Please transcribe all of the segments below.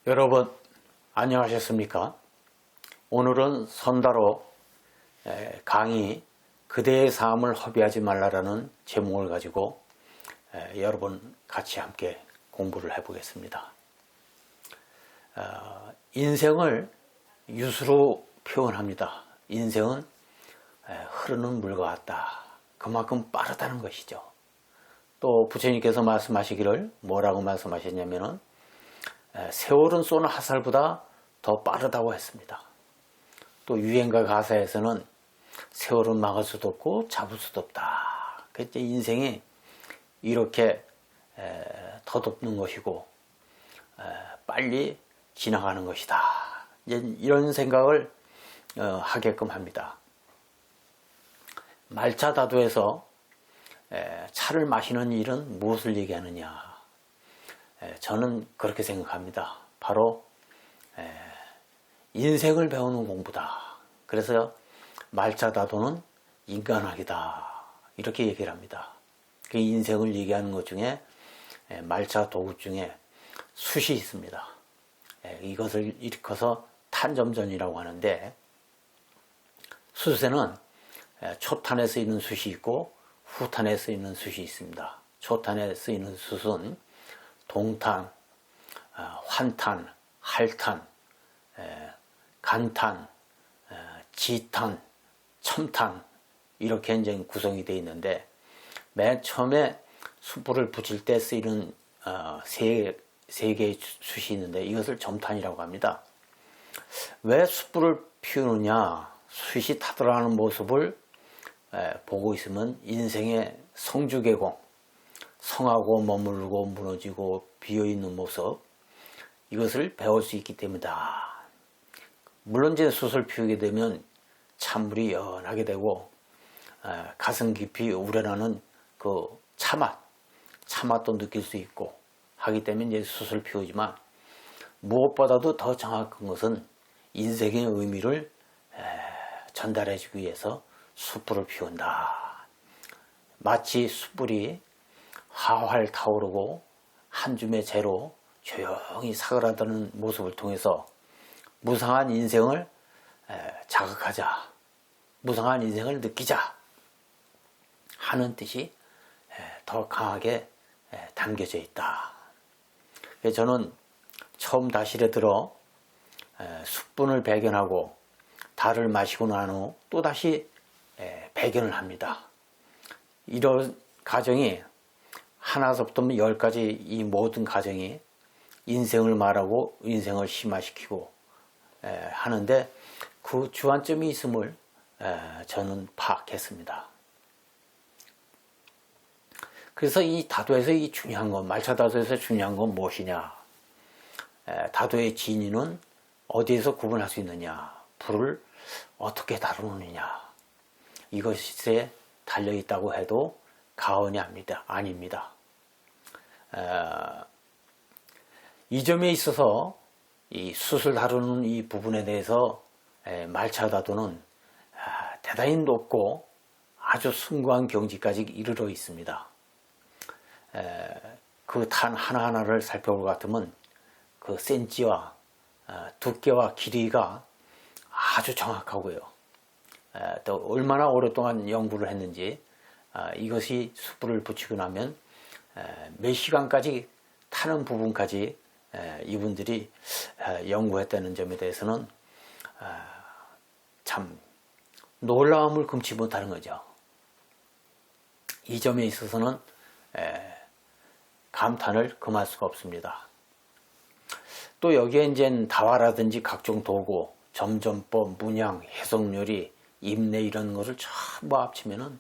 여러분 안녕하셨습니까? 오늘은 선다로 강의 그대의 삶을 허비하지 말라라는 제목을 가지고 여러분 같이 함께 공부를 해보겠습니다. 인생을 유수로 표현합니다. 인생은 흐르는 물과 같다. 그만큼 빠르다는 것이죠. 또 부처님께서 말씀하시기를 뭐라고 말씀하셨냐면은 세월은 쏘는 화살보다 더 빠르다고 했습니다. 또 유행가 가사에서는 세월은 막을 수도 없고 잡을 수도 없다. 그때 인생이 이렇게 덧없는 것이고 빨리 지나가는 것이다. 이런 생각을 하게끔 합니다. 말차다도에서 차를 마시는 일은 무엇을 얘기하느냐? 저는 그렇게 생각합니다. 바로 인생을 배우는 공부다. 그래서 말차다도는 인간학이다. 이렇게 얘기를 합니다. 그 인생을 얘기하는 것 중에 말차도구 중에 숫이 있습니다. 이것을 일컬어서 탄점전이라고 하는데, 숫에는 초탄에 쓰이는 숫이 있고 후탄에 쓰이는 숫이 있습니다. 초탄에 쓰이는 숫은 동탄, 환탄, 할탄, 간탄, 지탄, 첨탄 이렇게 이제 구성이 되어 있는데, 맨 처음에 숯불을 붙일 때 쓰이는 세 개의 숯이 있는데 이것을 점탄이라고 합니다. 왜 숯불을 피우느냐? 숯이 타들어가는 모습을 보고 있으면 인생의 성주개공, 성하고 머무르고 무너지고 비어있는 모습, 이것을 배울 수 있기 때문이다. 물론 이제 숯을 피우게 되면 찬물이 연하게 되고 가슴 깊이 우러나는 그 차맛도 느낄 수 있고 하기 때문에 이제 숯을 피우지만, 무엇보다도 더 정확한 것은 인생의 의미를 전달해 주기 위해서 숯불을 피운다. 마치 숯불이 활활 타오르고 한 줌의 재로 조용히 사그라드는 모습을 통해서 무상한 인생을 자극하자, 무상한 인생을 느끼자 하는 뜻이 더 강하게 담겨져 있다. 저는 처음 다실에 들어 숯분을 배견하고 달을 마시고 난 후 또다시 배견을 합니다. 이런 과정이 하나서부터 10까지 이 모든 과정이 인생을 말하고 인생을 심화시키고 하는데, 그 주안점이 있음을 저는 파악했습니다. 그래서 이 다도에서 이 중요한 건, 말차다도에서 중요한 건 무엇이냐? 다도의 진위는 어디에서 구분할 수 있느냐? 불을 어떻게 다루느냐? 이것에 달려있다고 해도 가언이 아닙니다. 이 점에 있어서 이 숯을 다루는 이 부분에 대해서 말차다도는 대단히 높고 아주 숭고한 경지까지 이르러 있습니다. 그 탄 하나하나를 살펴볼 것 같으면 그 센치와 두께와 길이가 아주 정확하고요. 또 얼마나 오랫동안 연구를 했는지, 이것이 숯불을 붙이고 나면 몇 시간까지 타는 부분까지 이분들이 연구했다는 점에 대해서는 참 놀라움을 금치 못하는 거죠. 이 점에 있어서는 감탄을 금할 수가 없습니다. 또 여기에 이제 다화라든지 각종 도구, 점점법, 문양, 해석요리, 임내 이런 것을 전부 합치면은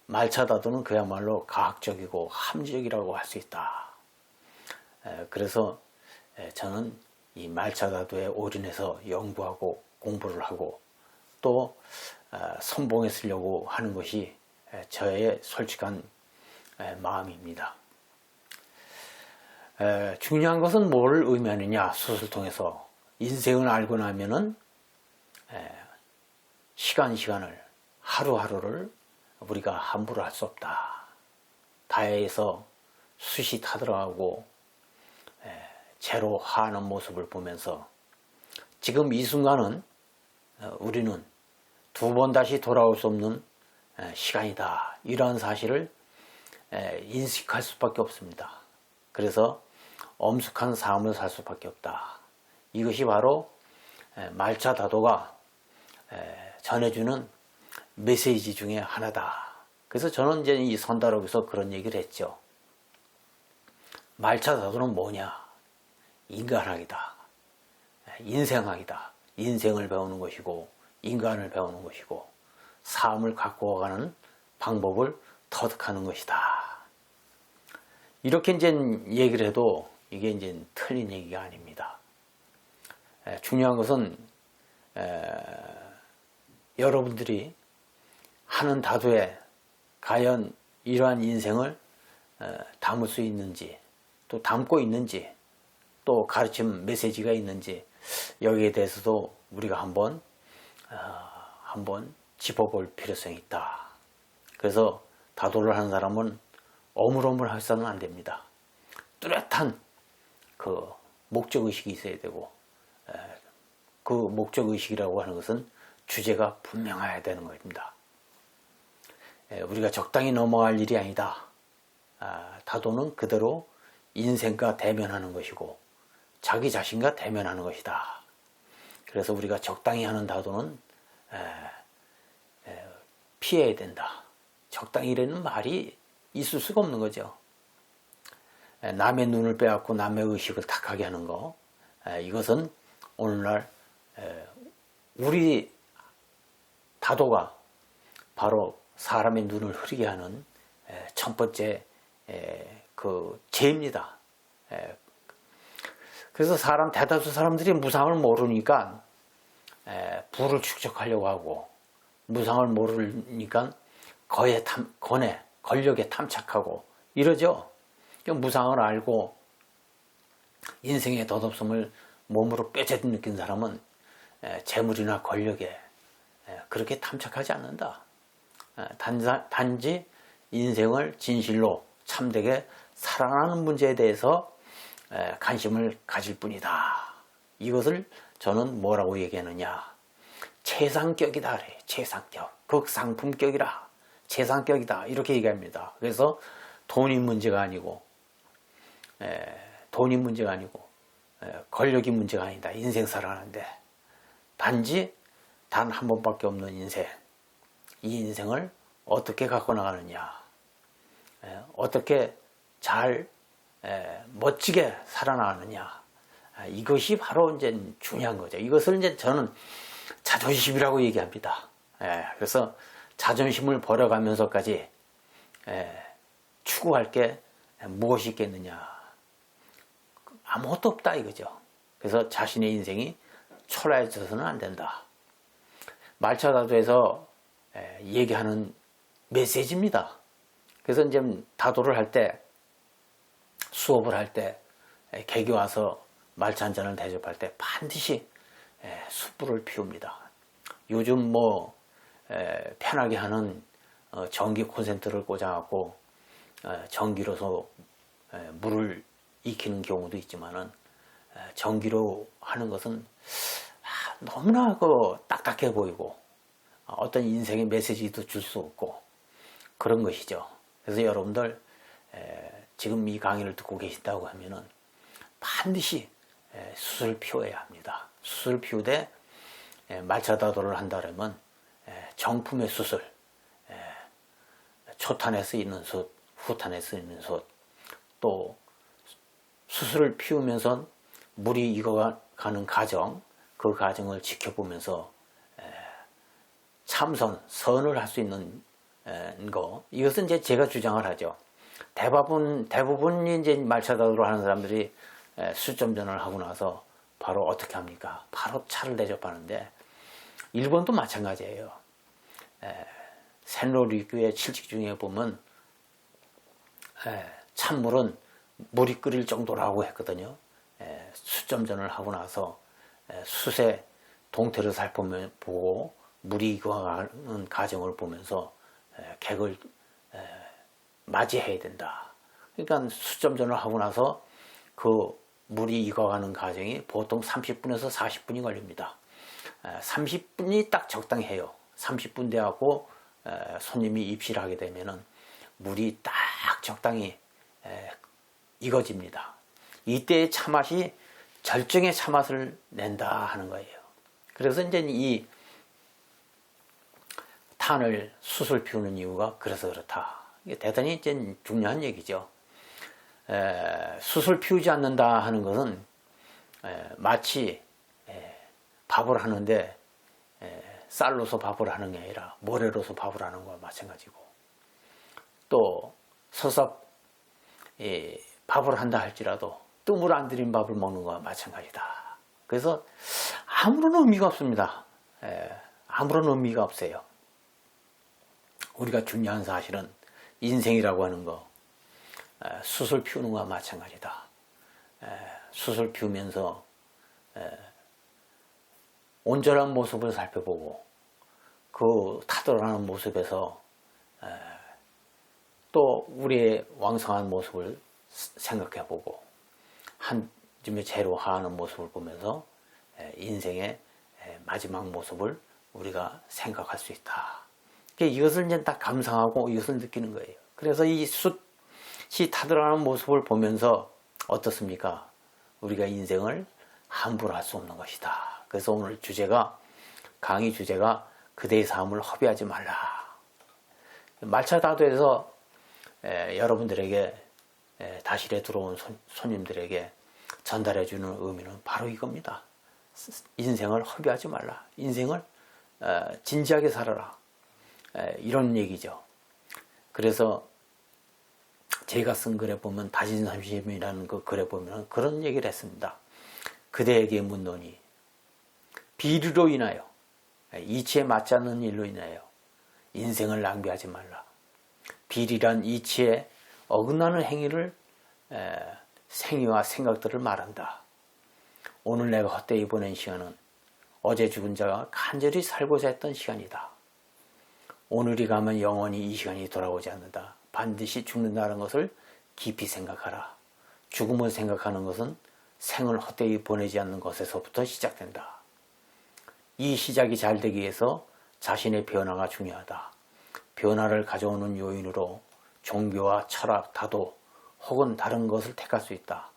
말차다도는 그야말로 과학적이고 함정이라고 할 수 있다. 그래서 저는 이 말차다도에 올인해서 연구하고 공부를 하고 또 선봉에 쓰려고 하는 것이 저의 솔직한 마음입니다. 중요한 것은 뭘 의미하느냐? 숯을 통해서 인생을 알고 나면은 시간을, 하루하루를 우리가 함부로 할 수 없다. 다해에서 숯이 타들어가고 제로화하는 모습을 보면서 지금 이 순간은 우리는 두 번 다시 돌아올 수 없는 시간이다. 이러한 사실을 인식할 수밖에 없습니다. 그래서 엄숙한 삶을 살 수밖에 없다. 이것이 바로 말차다도가 전해주는 메시지 중에 하나다. 그래서 저는 이제 이 선다록에서 그런 얘기를 했죠. 말차다도는 뭐냐? 인간학이다. 인생학이다. 인생을 배우는 것이고 인간을 배우는 것이고 삶을 갖고 가는 방법을 터득하는 것이다. 이렇게 이제 얘기를 해도 이게 이제 틀린 얘기가 아닙니다. 중요한 것은 여러분들이 하는 다도에 과연 이러한 인생을 담을 수 있는지, 또 담고 있는지, 또 가르침 메시지가 있는지, 여기에 대해서도 우리가 한번 짚어볼 필요성이 있다. 그래서 다도를 하는 사람은 어물어물해서는 안 됩니다. 뚜렷한 그 목적의식이 있어야 되고, 그 목적의식이라고 하는 것은 주제가 분명해야 되는 것입니다. 우리가 적당히 넘어갈 일이 아니다. 다도는 그대로 인생과 대면하는 것이고 자기 자신과 대면하는 것이다. 그래서 우리가 적당히 하는 다도는 피해야 된다. 적당히라는 말이 있을 수가 없는 거죠. 남의 눈을 빼앗고 남의 의식을 탁하게 하는 거, 이것은 오늘날 우리 다도가 바로 사람의 눈을 흐리게 하는 첫 번째 그 죄입니다. 그래서 대다수 사람들이 무상을 모르니까 부를 축적하려고 하고, 무상을 모르니까 권해, 권력에 탐착하고 이러죠. 무상을 알고 인생의 덧없음을 몸으로 뼈저리 느낀 사람은 재물이나 권력에 그렇게 탐착하지 않는다. 단지 인생을 진실로 참되게 살아가는 문제에 대해서 관심을 가질 뿐이다. 이것을 저는 뭐라고 얘기하느냐? 최상격이다 그래. 최상격. 극상품격이라. 최상격이다. 이렇게 얘기합니다. 그래서 돈이 문제가 아니고 권력이 문제가 아니다. 인생 살아가는데 단지 단 한 번밖에 없는 인생, 이 인생을 어떻게 갖고 나가느냐, 어떻게 잘 멋지게 살아나가느냐, 이것이 바로 이제 중요한 거죠. 이것을 이제 저는 자존심이라고 얘기합니다. 그래서 자존심을 버려가면서까지 추구할 게 무엇이 있겠느냐? 아무것도 없다 이거죠. 그래서 자신의 인생이 초라해져서는 안 된다. 말차다도에서 얘기하는 메시지입니다. 그래서 이제 다도를 할 때, 수업을 할 때, 개교 와서 말차 한 잔을 대접할 때 반드시 숯불을 피웁니다. 요즘 편하게 하는 전기 콘센트를 꽂아갖고 전기로서 물을 익히는 경우도 있지만은, 전기로 하는 것은 너무나 딱딱해 보이고 어떤 인생의 메시지도 줄 수 없고 그런 것이죠. 그래서 여러분들 지금 이 강의를 듣고 계신다고 하면은 반드시 숯을 피워야 합니다. 숯을 피우되 말차다도를 한다면 정품의 숯을, 초탄에 쓰이는 숯, 후탄에 쓰이는 숯, 또 숯을 피우면서 물이 익어가는 과정, 그 과정을 지켜보면서 선을 할 수 있는 거, 이것은 이제 제가 주장을 하죠. 대부분이 이제 말차다도를 하는 사람들이 숯점전을 하고 나서 바로 어떻게 합니까? 바로 차를 대접하는데, 일본도 마찬가지예요. 센로리교의 칠칙 중에 보면 찬물은 물이 끓일 정도라고 했거든요. 숯점전을 하고 나서 숯의 동태를 살펴보고 물이 익어가는 과정을 보면서 객을 맞이해야 된다. 그러니까 숯점전을 하고 나서 그 물이 익어가는 과정이 보통 30분에서 40분이 걸립니다. 30분이 딱 적당해요. 30분 돼갖고 손님이 입실을 하게 되면은 물이 딱 적당히 익어집니다. 이때의 차맛이 절정의 차맛을 낸다 하는 거예요. 그래서 이제 이 탄을 숯을 피우는 이유가 그래서 그렇다. 이게 대단히 이제 중요한 얘기죠. 숯을 피우지 않는다 하는 것은 마치 밥을 하는데 쌀로서 밥을 하는 게 아니라 모래로서 밥을 하는 것과 마찬가지고, 또 서서 밥을 한다 할지라도 뜸을 안 들인 밥을 먹는 것과 마찬가지다. 그래서 아무런 의미가 없습니다. 아무런 의미가 없어요. 우리가 중요한 사실은 인생이라고 하는 거, 숯을 피우는 것과 마찬가지다. 숯을 피우면서 온전한 모습을 살펴보고 그 타들어가는 모습에서 또 우리의 왕성한 모습을 생각해보고 한 줌의 제로화하는 모습을 보면서 인생의 마지막 모습을 우리가 생각할 수 있다. 이것을 이제 딱 감상하고 이것을 느끼는 거예요. 그래서 이 숯이 타들어가는 모습을 보면서 어떻습니까? 우리가 인생을 함부로 할 수 없는 것이다. 그래서 오늘 강의 주제가 그대의 삶을 허비하지 말라. 말차다도에서 여러분들에게 다실에 들어온 손님들에게 전달해주는 의미는 바로 이겁니다. 인생을 허비하지 말라. 인생을 진지하게 살아라. 이런 얘기죠. 그래서 제가 쓴 글에 보면 다진삼심이라는 그 글에 보면 그런 얘기를 했습니다. 그대에게 묻노니 비리로 인하여, 이치에 맞지 않는 일로 인하여 인생을 낭비하지 말라. 비리란 이치에 어긋나는 행위를 생위와 생각들을 말한다. 오늘 내가 헛되이 보낸 시간은 어제 죽은 자가 간절히 살고자 했던 시간이다. 오늘이 가면 영원히 이 시간이 돌아오지 않는다. 반드시 죽는다는 것을 깊이 생각하라. 죽음을 생각하는 것은 생을 헛되이 보내지 않는 것에서부터 시작된다. 이 시작이 잘 되기 위해서 자신의 변화가 중요하다. 변화를 가져오는 요인으로 종교와 철학, 다도 혹은 다른 것을 택할 수 있다.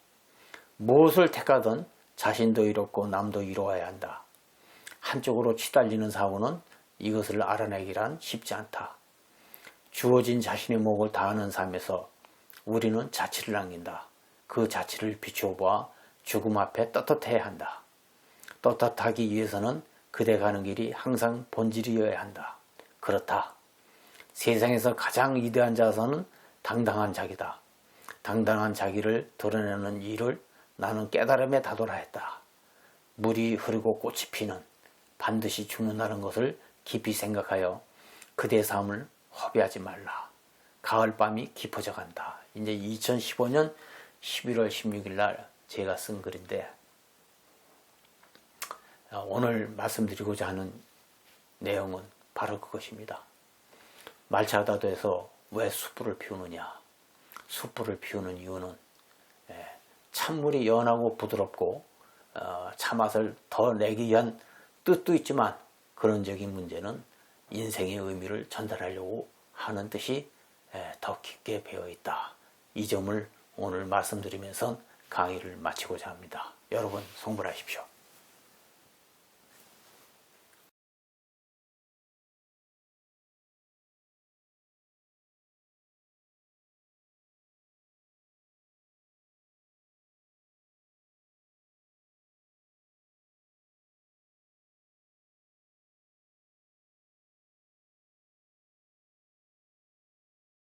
무엇을 택하든 자신도 이롭고 남도 이로워야 한다. 한쪽으로 치달리는 사고는 이것을 알아내기란 쉽지 않다. 주어진 자신의 몫을 다하는 삶에서 우리는 자취를 남긴다. 그 자취를 비추어 보아 죽음 앞에 떳떳해야 한다. 떳떳하기 위해서는 그대 가는 길이 항상 본질이어야 한다. 그렇다. 세상에서 가장 위대한 자서는 당당한 자기다. 당당한 자기를 드러내는 일을 나는 깨달음에 다돌아 했다. 물이 흐르고 꽃이 피는 반드시 죽는다는 것을 깊이 생각하여 그대의 삶을 허비하지 말라. 가을밤이 깊어져 간다. 이제 2015년 11월 16일 날 제가 쓴 글인데, 오늘 말씀드리고자 하는 내용은 바로 그것입니다. 말차다도에서 왜 숯불을 피우느냐? 숯불을 피우는 이유는 찬물이 연하고 부드럽고 차맛을 더 내기 위한 뜻도 있지만, 근원적인 문제는 인생의 의미를 전달하려고 하는 뜻이 더 깊게 배어 있다. 이 점을 오늘 말씀드리면서 강의를 마치고자 합니다. 여러분 성불하십시오.